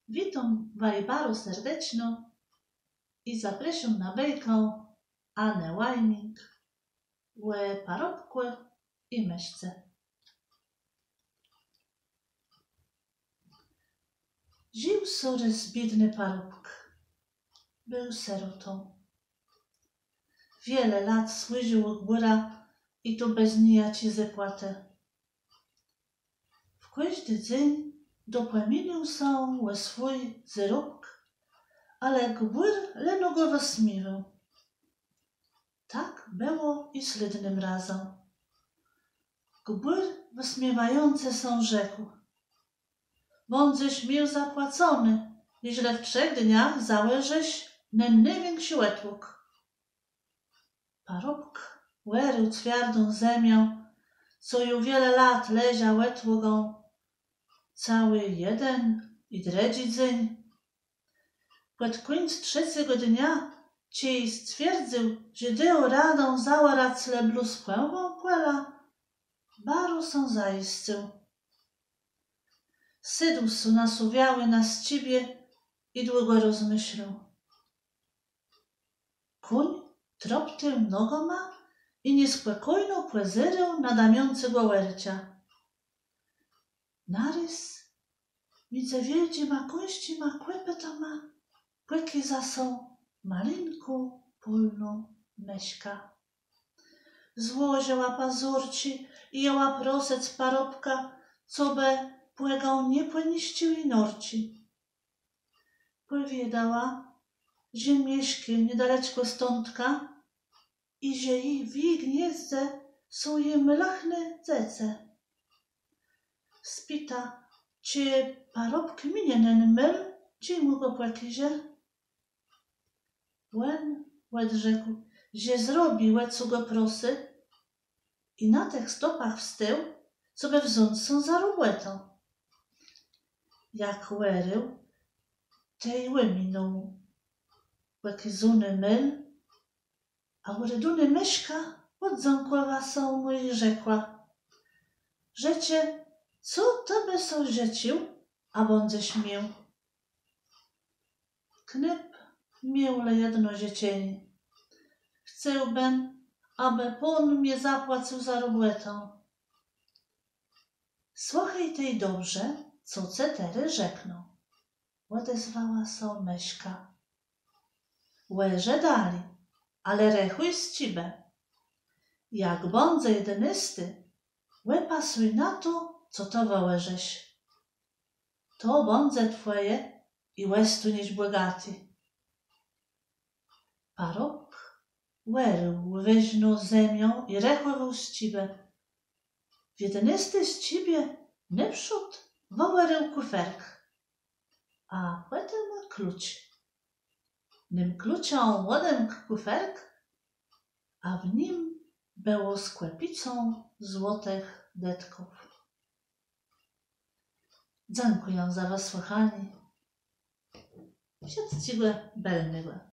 Witam bardzo serdecznie i zapraszam na bajkę Anę Łajnik o parobku i myszce. Żył sobie biedny parobk. Był sierotą. Wiele lat służył u góra i to bez nijakiej zapłaty. W każdy dzień dopłamienił się o swój zarobek, ale gbur leno go wysmiewał. Tak było i ślednym razem. Gbur wysmiewający się rzekł: bądźeś miał zapłacony, jeśli w 3 dniach założysz na największy łetłok. Parobk łerył twierdą ziemię, co już wiele lat leżał łetłogą, cały jeden i drugi dzień. Pod koniec 3. dnia ciej stwierdził, że dał radę zaorać leblu z pełną płela, baru się zaiscył. Sydł się nasuwiały na ścibie i długo rozmyślał. Kuń troptył nogoma i niespokojno płezyrał na damiącego łercia. Narys widzę wieldzie ma kości, ma kłępę to ma, płyki za są malinku pólną myśka. Złożyła pazurci i jęła prosec parobka, co by płegał nie poniścił i norci. Powiedziała, że mieszki niedaleczko stądka i że jej w jej gnieździe są jej mlachne dzece. Spyta, czy parobk minien myl, czy mu go płakiże? Łed rzekł, że zrobi łecu go prosy i na tych stopach wstył, co by wziąć się za robłetą. Jak łerył, tej łyminął łekizuny myl, a uryduny myszka odząkła się mu i rzekła: rzecie, co to by so rzecił, a bądźeś miał? Knyp mięle jedno dziecieni. Chcębym, aby pan mnie zapłacił za robłetę. Słuchaj tej dobrze, co cetery rzekną, odezwała się myszka. Łeże dali, ale rechuj z cibę. Jak bądze jedynysty, łepasuj na to, co to wołyżeś. To bądze twoje i łestu nieć bogaty. Parobk łerył wyźną ziemią i rechował z cibę. Jedynysty z cibie naprzód wołyrył kuferk, a potem klucz. Nym klucią odemk kuferk, a w nim było sklepicą złotych detków. Dziękuję za wysłuchanie. Wszystkiego belnego.